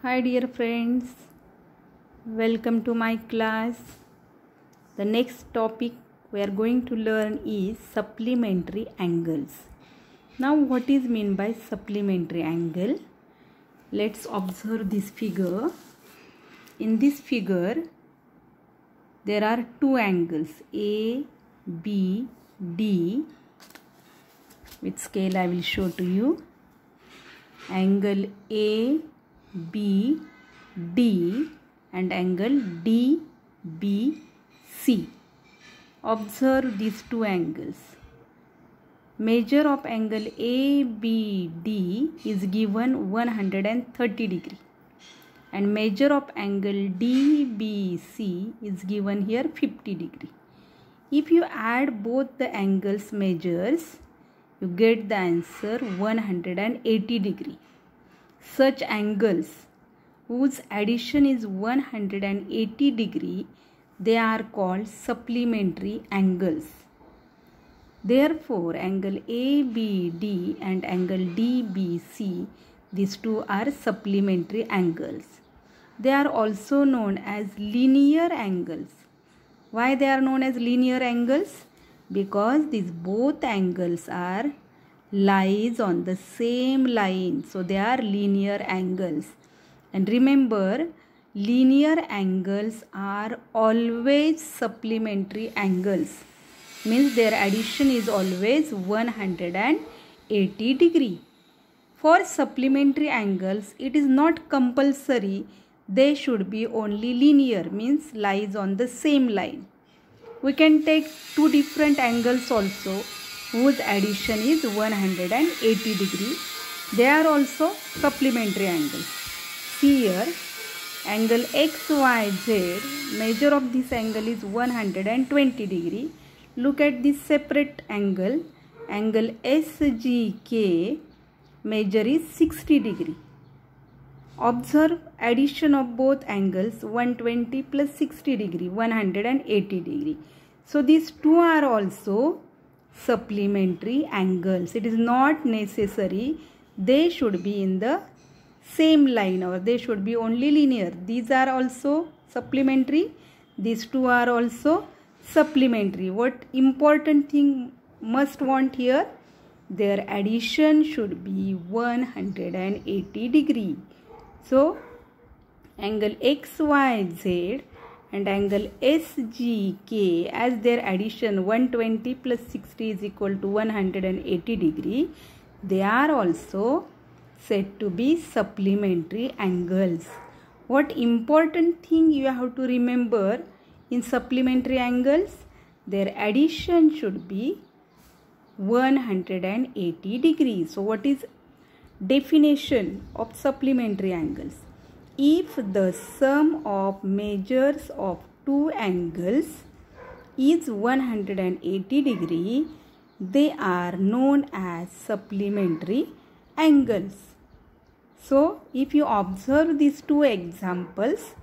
Hi dear friends, welcome to my class. The next topic we are going to learn is supplementary angles. Now what is meant by supplementary angle? Let's observe this figure. In this figure there are two angles A, B, D. With scale I will show to you. Angle A, B, D and angle D, B, C. Observe these two angles. Measure of angle ABD is given 130 degree and measure of angle DBC is given here 50 degree. If you add both the angles measures, you get the answer 180 degree. Such angles whose addition is 180 degree, they are called supplementary angles. Therefore, angle ABD and angle DBC, these two are supplementary angles. They are also known as linear angles. Why they are known as linear angles? Because these both angles are lies on the same line, so they are linear angles. And remember, linear angles are always supplementary angles, means their addition is always 180 degree. For supplementary angles, it is not compulsory they should be only linear, means lies on the same line. We can take two different angles also whose addition is 180 degree. They are also supplementary angles. See here, angle XYZ, measure of this angle is 120 degree. Look at this separate angle. Angle SGK, measure is 60 degree. Observe addition of both angles 120 plus 60 degree, 180 degree. So these two are also supplementary angles. It is not necessary they should be in the same line or they should be only linear. These are also supplementary. These two are also supplementary. What important thing must want here? Their addition should be 180 degree. So angle XYZ and angle SGK, as their addition 120 plus 60 is equal to 180 degree, they are also said to be supplementary angles. What important thing you have to remember in supplementary angles? Their addition should be 180 degrees. So what is definition of supplementary angles? If the sum of measures of two angles is 180 degree, they are known as supplementary angles. So if you observe these two examples,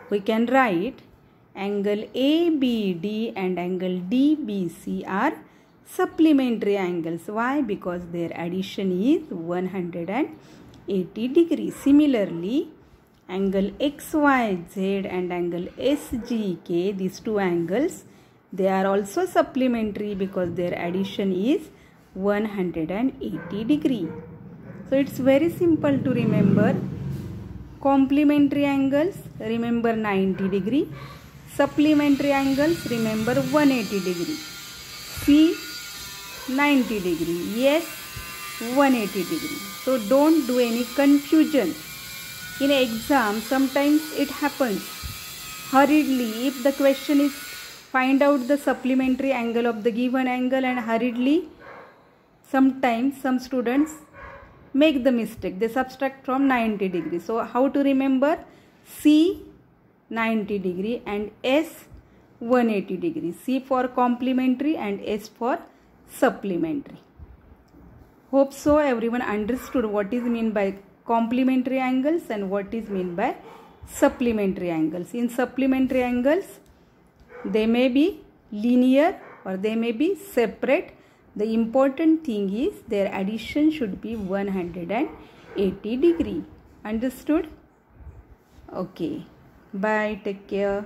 we can write angle ABD and angle DBC are supplementary angles. Why? Because their addition is 180 degrees. Similarly, angle XYZ and angle SGK, these two angles, they are also supplementary because their addition is 180 degree. So it's very simple to remember. Complementary angles, remember 90 degree. Supplementary angles, remember 180 degree. C, 90 degree. Yes, 180 degree. So don't do any confusion. In exam, sometimes it happens hurriedly. If the question is find out the supplementary angle of the given angle, and hurriedly, sometimes some students make the mistake. They subtract from 90 degree. So how to remember? C 90 degree and S 180 degree. C for complementary and S for supplementary. Hope so everyone understood what is meant by complementary angles and what is meant by supplementary angles. In supplementary angles, they may be linear or they may be separate. The important thing is their addition should be 180 degree. Understood? Okay. Bye. Take care.